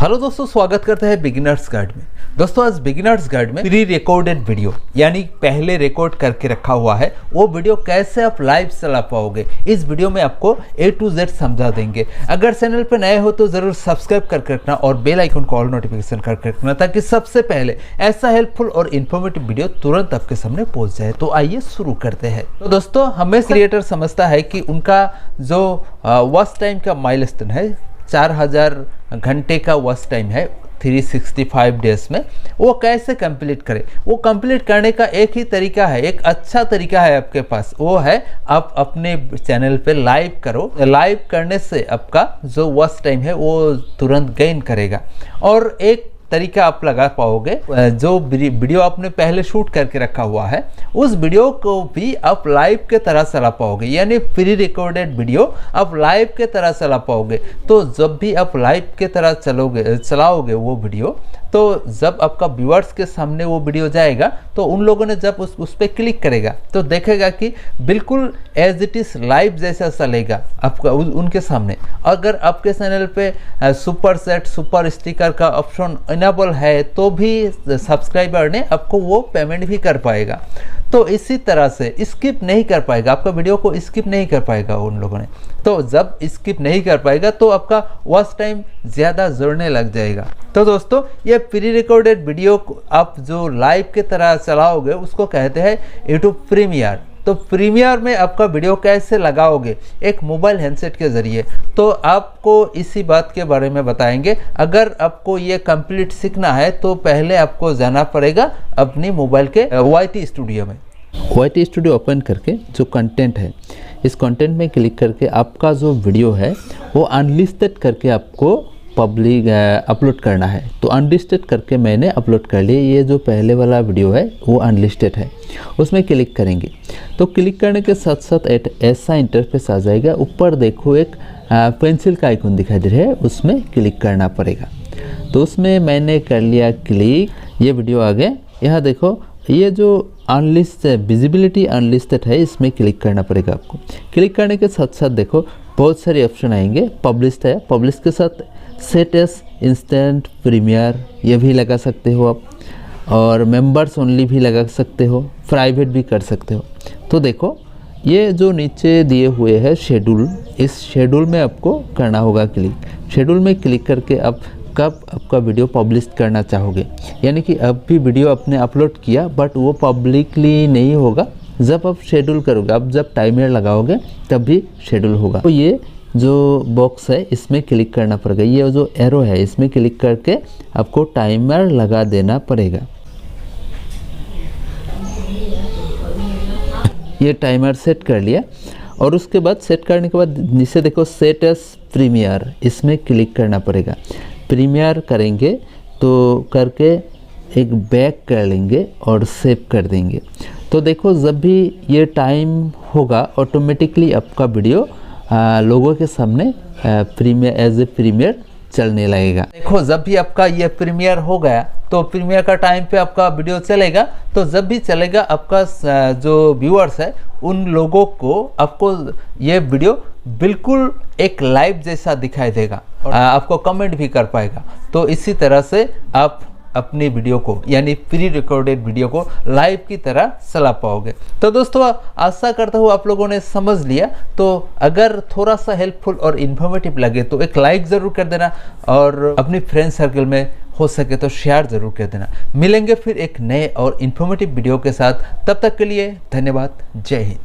Hello दोस्तों, स्वागत करते हैं बिगिनर्स गाइड में। दोस्तों आज बिगिनर्स गाइड में प्री रिकॉर्डेड वीडियो यानी पहले रिकॉर्ड करके रखा हुआ है वो वीडियो कैसे आप लाइव चला पाओगे, इस वीडियो में आपको A to Z समझा देंगे। अगर चैनल पर नए हो तो जरूर सब्सक्राइब करके रखना और बेल आइकन को ऑल नोटिफिकेशन करके रखना ताकि सबसे पहले ऐसा हेल्पफुल और इन्फॉर्मेटिव वीडियो तुरंत आपके सामने पहुंच जाए। तो आइए शुरू करते हैं। तो दोस्तों हमें क्रिएटर समझता है कि उनका जो वॉच टाइम का माइलस्टोन है 4000 घंटे का वॉच टाइम है 365 डेज में, वो कैसे कंप्लीट करें। वो कंप्लीट करने का एक ही तरीका है, एक अच्छा तरीका है आपके पास, वो है आप अपने चैनल पे लाइव करो। लाइव करने से आपका जो वॉच टाइम है वो तुरंत गेन करेगा। और एक तरीका आप लगा पाओगे, जो वीडियो आपने पहले शूट करके रखा हुआ है उस वीडियो को भी आप लाइव के तरह चला पाओगे, यानी प्री रिकॉर्डेड वीडियो आप लाइव के तरह चला पाओगे। तो जब भी आप लाइव के तरह चलाओगे वो वीडियो, तो जब आपका व्यूअर्स के सामने वो वीडियो जाएगा तो उन लोगों ने जब उस पर क्लिक करेगा तो देखेगा कि बिल्कुल एज इट इज लाइव जैसा चलेगा आपका उनके सामने। अगर आपके चैनल पे सुपर सेट सुपर स्टिकर का ऑप्शन इनेबल है तो भी सब्सक्राइबर ने आपको वो पेमेंट भी कर पाएगा। तो इसी तरह से स्किप नहीं कर पाएगा, आपका वीडियो को स्किप नहीं कर पाएगा उन लोगों ने। तो जब स्किप नहीं कर पाएगा तो आपका वॉच टाइम ज़्यादा जुड़ने लग जाएगा। तो दोस्तों ये प्री रिकॉर्डेड वीडियो आप जो लाइव के तरह चलाओगे उसको कहते हैं यूट्यूब प्रीमियर। तो प्रीमियर में आपका वीडियो कैसे लगाओगे, एक मोबाइल हैंडसेट के ज़रिए, तो आपको इसी बात के बारे में बताएंगे। अगर आपको ये कंप्लीट सीखना है तो पहले आपको जाना पड़ेगा अपनी मोबाइल के YT स्टूडियो में। YT स्टूडियो ओपन करके जो कंटेंट है इस कंटेंट में क्लिक करके आपका जो वीडियो है वो अनलिस्टेड करके आपको पब्लिक अपलोड करना है। तो अनलिस्टेड करके मैंने अपलोड कर लिया। ये जो पहले वाला वीडियो है वो अनलिस्टेड है, उसमें क्लिक करेंगे तो क्लिक करने के साथ साथ ऐसा इंटरफेस आ जाएगा। ऊपर देखो एक पेंसिल का आइकन दिखाई दे रहा है, उसमें क्लिक करना पड़ेगा। तो उसमें मैंने कर लिया क्लिक, ये वीडियो आ गया। यहाँ देखो ये जो विजिबिलिटी अनलिस्टेड है इसमें क्लिक करना पड़ेगा आपको। क्लिक करने के साथ साथ देखो बहुत सारे ऑप्शन आएंगे। पब्लिश्ड है, पब्लिश के साथ सेट एस इंस्टेंट प्रीमियर ये भी लगा सकते हो आप, और मेंबर्स ओनली भी लगा सकते हो, प्राइवेट भी कर सकते हो। तो देखो ये जो नीचे दिए हुए है शेड्यूल, इस शेड्यूल में आपको करना होगा क्लिक। शेड्यूल में क्लिक करके आप कब आपका वीडियो पब्लिश करना चाहोगे, यानी कि अब भी वीडियो आपने अपलोड किया बट वो पब्लिकली नहीं होगा। जब आप शेड्यूल करोगे, आप जब टाइमर लगाओगे तब भी शेड्यूल होगा। तो ये जो बॉक्स है इसमें क्लिक करना पड़ेगा, ये जो एरो है इसमें क्लिक करके आपको टाइमर लगा देना पड़ेगा। ये टाइमर सेट कर लिया और उसके बाद सेट करने के बाद नीचे देखो सेट एस प्रीमियर, इसमें क्लिक करना पड़ेगा। प्रीमियर करेंगे तो करके एक बैक कर लेंगे और सेव कर देंगे। तो देखो जब भी ये टाइम होगा ऑटोमेटिकली आपका वीडियो लोगों के सामने प्रीमियर एज ए प्रीमियर चलने लगेगा। देखो जब भी आपका ये प्रीमियर हो गया तो प्रीमियर का टाइम पे आपका वीडियो चलेगा। तो जब भी चलेगा आपका जो व्यूअर्स है उन लोगों को आपको ये वीडियो बिल्कुल एक लाइव जैसा दिखाई देगा और आपको कमेंट भी कर पाएगा। तो इसी तरह से आप अपनी वीडियो को यानी प्री रिकॉर्डेड वीडियो को लाइव की तरह चला पाओगे। तो दोस्तों आशा करता हूँ आप लोगों ने समझ लिया। तो अगर थोड़ा सा हेल्पफुल और इन्फॉर्मेटिव लगे तो एक लाइक ज़रूर कर देना और अपनी फ्रेंड सर्कल में हो सके तो शेयर ज़रूर कर देना। मिलेंगे फिर एक नए और इन्फॉर्मेटिव वीडियो के साथ, तब तक के लिए धन्यवाद। जय हिंद।